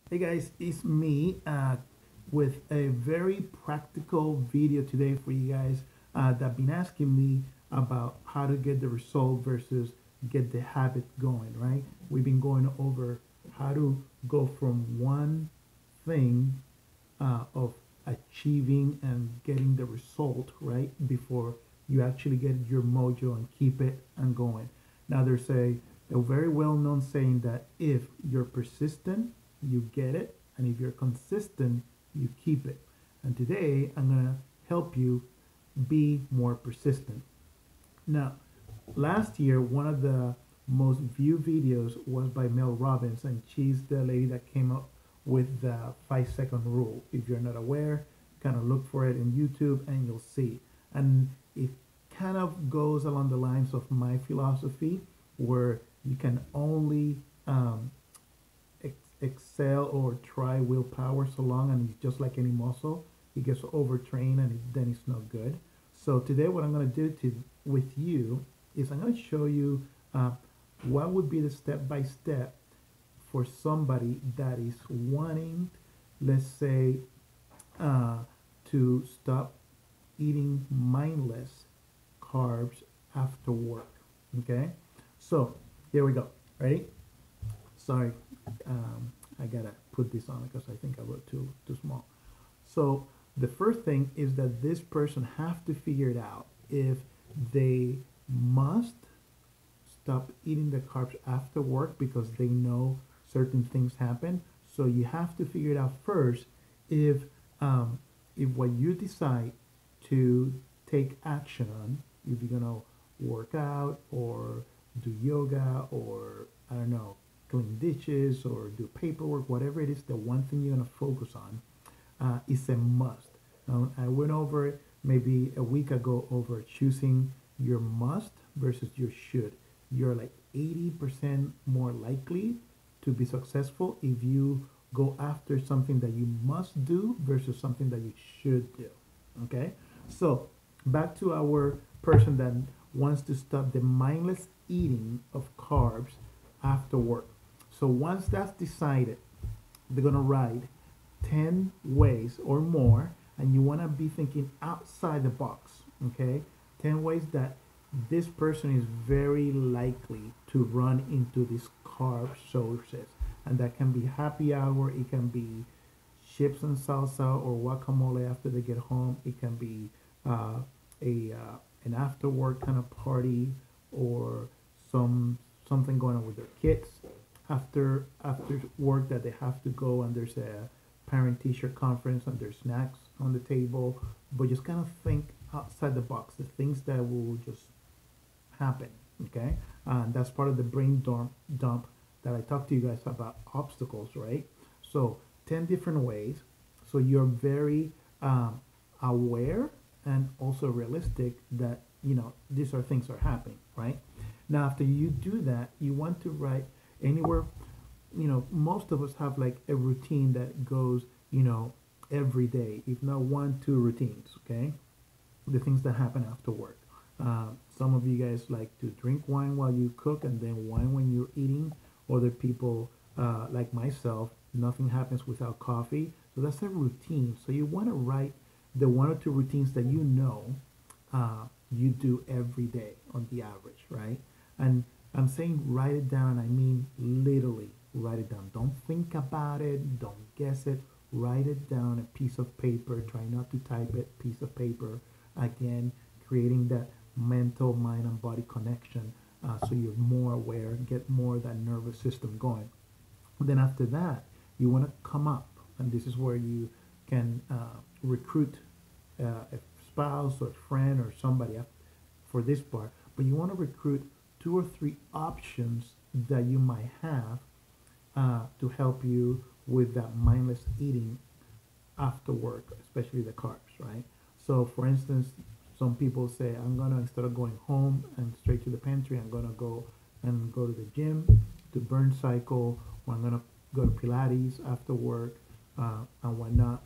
Hey guys, it's me with a very practical video today for you guys that been asking me about how to get the result versus get the habit going, right? We've been going over how to go from one thing of achieving and getting the result, right? Before you actually get your mojo and keep it and going. Now, there's a very well known saying that if you're persistent, you get it, and if you're consistent, you keep it. And today, I'm going to help you be more persistent. Now, last year, one of the most viewed videos was by Mel Robbins, and she's the lady that came up with the 5 second rule. If you're not aware, kind of look for it in YouTube and you'll see. And it kind of goes along the lines of my philosophy, where you can only excel or try willpower so long, and it's just like any muscle, it gets overtrained and then it's not good. So today, what I'm going to do with you is I'm going to show you what would be the step by step for somebody that is wanting, let's say, uh, to stop eating mindless carbs after work. Okay, so here we go. Ready? Sorry, I gotta put this on because I think I wrote too small. So the first thing is that this person have to figure it out if they must stop eating the carbs after work because they know certain things happen. So you have to figure it out first if if what you decide to take action on, if you're gonna work out or do yoga or I don't know, clean dishes or do paperwork, whatever it is, the one thing you're gonna focus on is a must. I went over it maybe a week ago over choosing your must versus your should. You're like 80% more likely to be successful if you go after something that you must do versus something that you should do. Okay? So, back to our person that wants to stop the mindless eating of carbs after work. So, once that's decided, they're going to write 10 ways or more, and you want to be thinking outside the box. Okay? 10 ways that this person is very likely to run into these carb sources, and that can be happy hour, it can be chips and salsa or guacamole after they get home, it can be uh, a an after work kind of party, or something going on with their kids after work that they have to go, and there's a parent teacher conference and there's snacks on the table. But just kind of think outside the box, the things that will just happen. Okay, and that's part of the brain dump that I talked to you guys about obstacles, right? So 10 different ways, so you're very aware and also realistic that these are things are happening, right? Now after you do that, you want to write anywhere. Most of us have like a routine that goes every day, if not one two routines. Okay, the things that happen after work. Some of you guys like to drink wine while you cook and then wine when you're eating. Other people, like myself, nothing happens without coffee. So that's a routine. So you want to write the one or two routines that you do every day on the average, right? And I'm saying write it down. I mean literally write it down. Don't think about it. Don't guess it. Write it down, a piece of paper. Try not to type it. Piece of paper. Again, creating that mental mind and body connection, so you're more aware, get more of that nervous system going. Then after that, you want to come up, and this is where you can recruit a spouse or a friend or somebody for this part. But you want to recruit two or three options that you might have to help you with that mindless eating after work, especially the carbs, right? So, for instance, some people say, I'm gonna, instead of going home and straight to the pantry, I'm gonna go to the gym to burn cycle, or I'm gonna go to Pilates after work, and whatnot.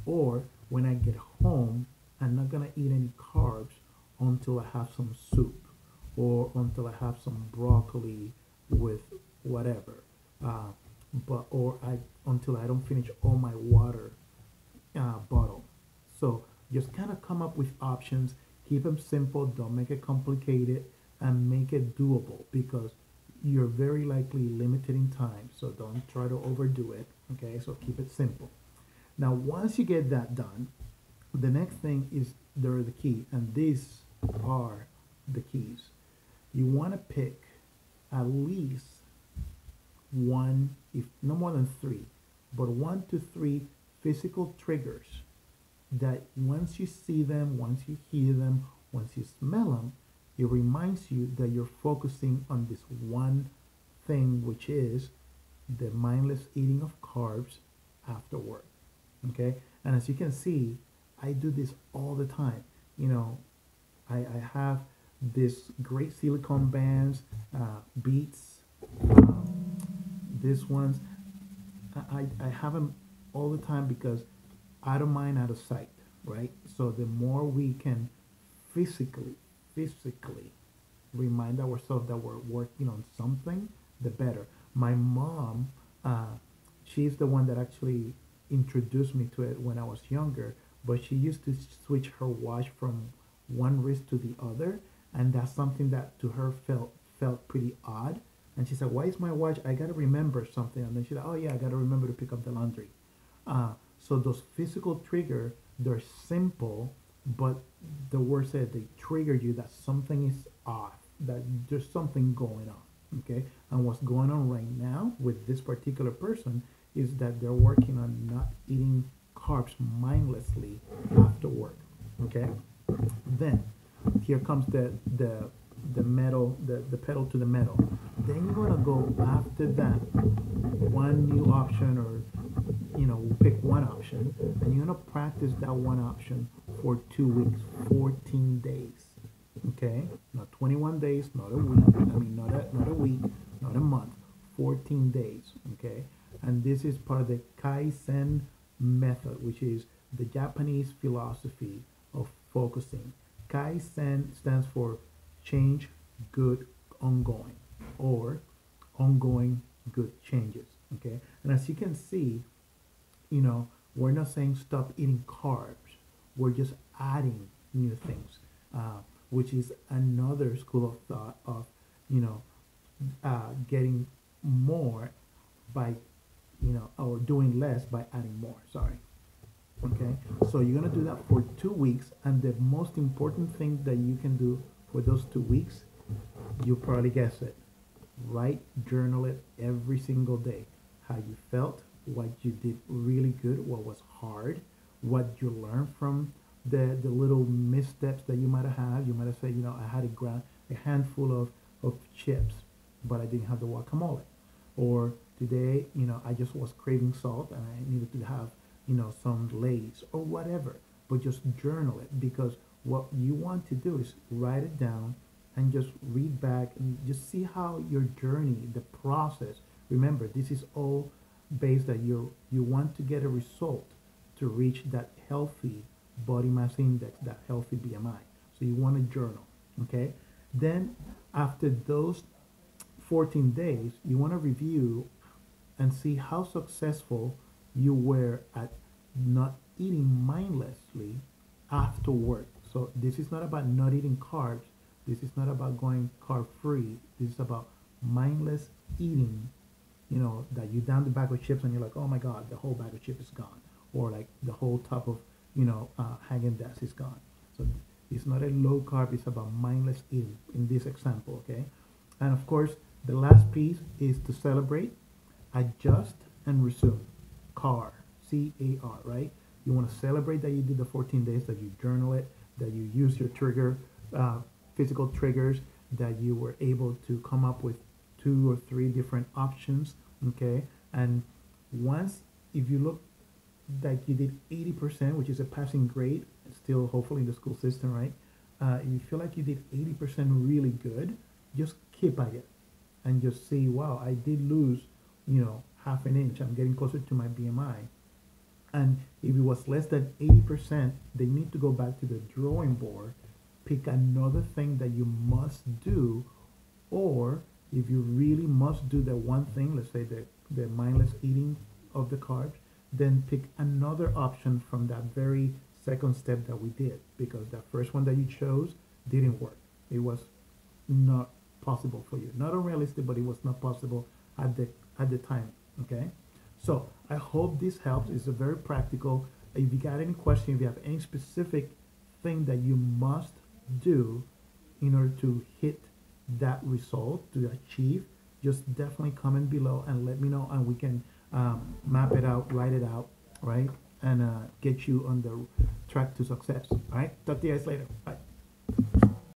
Or when I get home, I'm not gonna eat any carbs until I have some soup, or until I have some broccoli with whatever. Uh, but or I until I don't finish all my water bottle. So just kind of come up with options, keep them simple, don't make it complicated, and make it doable because you're very likely limited in time. So don't try to overdo it. Okay, so keep it simple. Now, once you get that done, the next thing is there are the key, and these are the keys. You want to pick at least one, if no more than three, but 1 to 3 physical triggers that once you see them, once you hear them, once you smell them, it reminds you that you're focusing on this one thing, which is the mindless eating of carbs after work. Okay, and as you can see, I do this all the time. You know, I have this great silicone bands, beats, this ones. I have them all the time because out of mind, out of sight, right? So the more we can physically remind ourselves that we're working on something, the better. My mom, she's the one that actually introduced me to it when I was younger, but she used to switch her watch from one wrist to the other, and that's something that to her felt pretty odd. And she said, "Why is my watch? I gotta remember something." And then she said, "Oh yeah, I gotta remember to pick up the laundry." So those physical trigger, they're simple, but the word said they trigger you that something is off, that there's something going on. Okay, and what's going on right now with this particular person is that they're working on not eating carbs mindlessly after work. Okay, then here comes the metal, the pedal to the metal. Then you're gonna go after that one new option, or pick one option, and you're gonna practice that one option for 2 weeks, 14 days. Okay, not 21 days, not a week. I mean, not a week, not a month. 14 days. Okay, and this is part of the Kaizen method, which is the Japanese philosophy of focusing. Kaizen stands for change, good, ongoing, or ongoing good changes. Okay, and as you can see, we're not saying stop eating carbs. We're just adding new things, which is another school of thought of, getting more by, or doing less by adding more. Sorry. Okay, so you're gonna do that for 2 weeks, and the most important thing that you can do for those 2 weeks, you probably guess it. Write, journal it every single day. How you felt, what you did really good, what was hard, what you learned from the little missteps that you might have had. You might have said, I had a handful of chips, but I didn't have the guacamole. Or today, I just was craving salt and I needed to have, some Lay's or whatever. But just journal it, because what you want to do is write it down and just read back and just see how your journey, the process. Remember, this is all based that you want to get a result to reach that healthy body mass index, that healthy BMI. So you want to journal, okay? Then after those 14 days, you want to review and see how successful you were at not eating mindlessly after work. So this is not about not eating carbs. This is not about going carb free. This is about mindless eating. That you down the bag of chips and you're like, oh my God, the whole bag of chips is gone. Or like the whole tub of, Haagen-Dazs is gone. So it's not a low carb, it's about mindless eating in this example, okay? And of course, the last piece is to celebrate, adjust, and resume. CAR, C-A-R, right? You want to celebrate that you did the 14 days, that you journal it, that you use your physical triggers, that you were able to come up with 2 or 3 different options, okay? And once, if you look like you did 80%, which is a passing grade, still hopefully in the school system, right? If you feel like you did 80% really good, just keep at it and just see, wow, I did lose, half an inch. I'm getting closer to my BMI. And if it was less than 80%, they need to go back to the drawing board, pick another thing that you must do, or if you really must do that one thing, let's say the the mindless eating of the carbs, then pick another option from that very second step that we did, because that first one that you chose didn't work. It was not possible for you. Not unrealistic, but it was not possible at the time. Okay, so I hope this helps. It's a very practical. If you got any question, if you have any specific thing that you must do in order to hit that result, to achieve, just definitely comment below and let me know, and we can map it out, write it out, right, and get you on the track to success. All right, talk to you guys later. Bye.